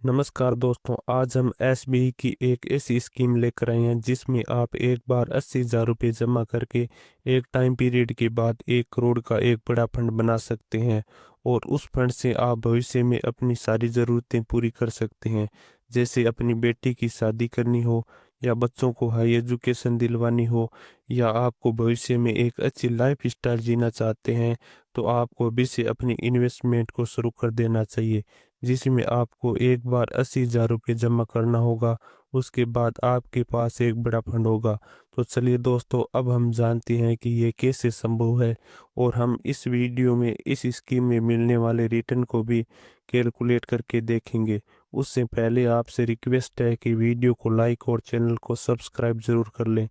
नमस्कार दोस्तों, आज हम एसबीआई की एक ऐसी स्कीम लेकर आए हैं जिसमें आप एक बार 80,000 रुपये जमा करके एक टाइम पीरियड के बाद 1 करोड़ का एक बड़ा फंड बना सकते हैं। और उस फंड से आप भविष्य में अपनी सारी ज़रूरतें पूरी कर सकते हैं। जैसे अपनी बेटी की शादी करनी हो, या बच्चों को हाई एजुकेशन दिलवानी हो, या आपको भविष्य में एक अच्छी लाइफ स्टाइल जीना चाहते हैं, तो आपको अभी से अपनी इन्वेस्टमेंट को शुरू कर देना चाहिए, जिसमें आपको एक बार 80,000 रुपये जमा करना होगा। उसके बाद आपके पास एक बड़ा फंड होगा। तो चलिए दोस्तों, अब हम जानते हैं कि ये कैसे संभव है, और हम इस वीडियो में इस स्कीम में मिलने वाले रिटर्न को भी कैलकुलेट करके देखेंगे। उससे पहले आपसे रिक्वेस्ट है कि वीडियो को लाइक और चैनल को सब्सक्राइब जरूर कर लें।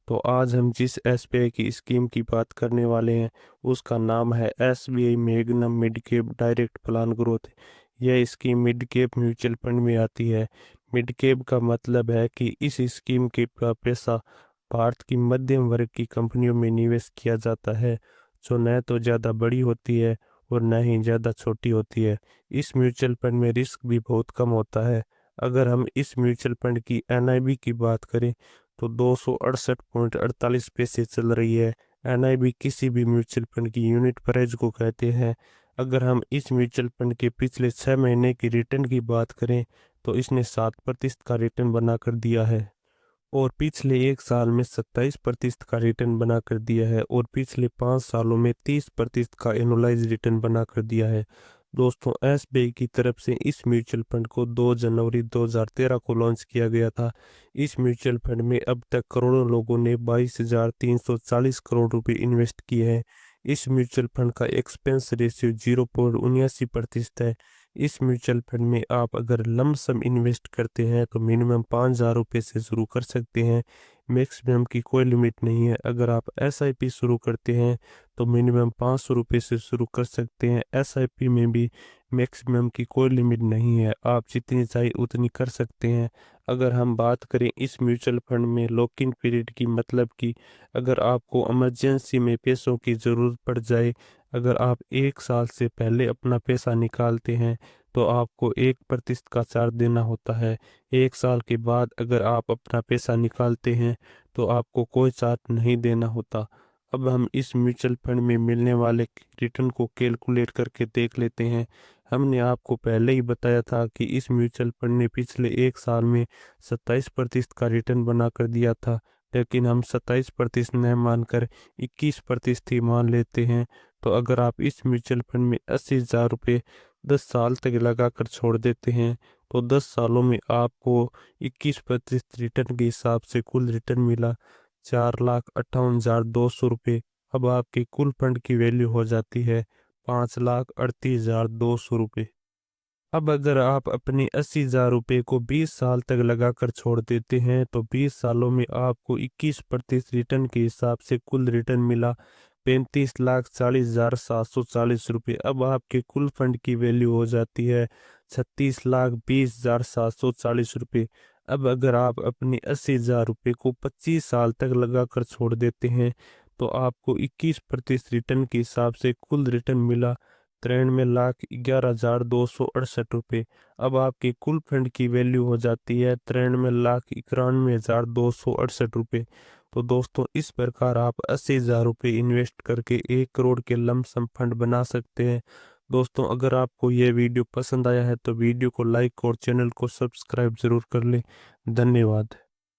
तो आज हम जिस एसबीआई की स्कीम की बात करने वाले हैं, उसका नाम है SBI Magnum mid cap direct plan growth. यह scheme mid cap mutual fund में आती है। मिड कैप का मतलब है कि इस स्कीम के का पैसा भारत की मध्यम वर्ग की कंपनियों में निवेश किया जाता है, जो न तो ज़्यादा बड़ी होती है और न ही ज़्यादा छोटी होती है। इस म्यूचुअल फंड में रिस्क भी बहुत कम होता है। अगर हम इस म्यूचुअल फंड की एनआईबी की बात करें, तो 268.48 पैसे चल रही है। एनआईबी किसी भी म्यूचुअल फंड की यूनिट प्राइस को कहते हैं। अगर हम इस म्यूचुअल फंड के पिछले 6 महीने की रिटर्न की बात करें, तो इसने 7% का रिटर्न बना कर दिया है, और पिछले 1 साल में 27% का रिटर्न बना कर दिया है, और पिछले 5 सालों में 30% का एनुअलाइज रिटर्न बना कर दिया है। दोस्तों, एसबीआई की तरफ से इस म्यूचुअल फंड को 2 जनवरी 2013 को लॉन्च किया गया था। इस म्यूचुअल फंड में अब तक करोड़ों लोगों ने 22,340 करोड़ रुपए इन्वेस्ट किए हैं। इस म्यूचुअल फंड का एक्सपेंस रेशियो 0.79% है। इस म्यूचुअल फंड में आप अगर लमसम इन्वेस्ट करते हैं तो मिनिमम 5,000 रुपये से शुरू कर सकते हैं। मैक्सिमम की कोई लिमिट नहीं है। अगर आप एसआईपी शुरू करते हैं तो मिनिमम 500 रुपये से शुरू कर सकते हैं। एसआईपी में भी मैक्सिमम की कोई लिमिट नहीं है, आप जितनी चाहिए उतनी कर सकते हैं। अगर हम बात करें इस म्यूचुअल फंड में लॉक इन पीरियड की, मतलब कि अगर आपको इमरजेंसी में पैसों की ज़रूरत पड़ जाए, अगर आप 1 साल से पहले अपना पैसा निकालते हैं तो आपको 1% का चार्ज देना होता है। 1 साल के बाद अगर आप अपना पैसा निकालते हैं तो आपको कोई चार्ज नहीं देना होता। अब हम इस म्यूचुअल फंड में मिलने वाले रिटर्न को कैलकुलेट करके देख लेते हैं। हमने आपको पहले ही बताया था कि इस म्यूचुअल फंड ने पिछले 1 साल में 27% का रिटर्न बना कर दिया था, लेकिन हम 27% न मानकर 21% ही मान लेते हैं। तो अगर आप इस म्यूचुअल फंड में 80,000 रुपये 10 साल तक लगाकर छोड़ देते हैं, तो 10 सालों में आपको 21% रिटर्न के हिसाब से कुल रिटर्न मिला 4,58,200 रुपये। अब आपके कुल फंड की वैल्यू हो जाती है 5,38,200 रुपये। अब अगर आप अपने 80,000 रुपये को 20 साल तक लगाकर छोड़ देते हैं, तो 20 सालों में आपको 21% रिटर्न के हिसाब से कुल रिटर्न मिला 35,40,740 रुपये। अब आपके कुल फंड की वैल्यू हो जाती है 36,20,740 रुपये। अब अगर आप अपने 80,000 रुपये को 25 साल तक लगाकर छोड़ देते हैं, तो आपको 21% रिटर्न के हिसाब से कुल रिटर्न मिला 93,11,268 रुपये। अब आपके कुल फंड की वैल्यू हो जाती है 93,91,268 रुपये। तो दोस्तों, इस प्रकार आप 80,000 रुपये इन्वेस्ट करके 1 करोड़ के लमसम फंड बना सकते हैं। दोस्तों, अगर आपको यह वीडियो पसंद आया है तो वीडियो को लाइक और चैनल को सब्सक्राइब जरूर कर लें। धन्यवाद।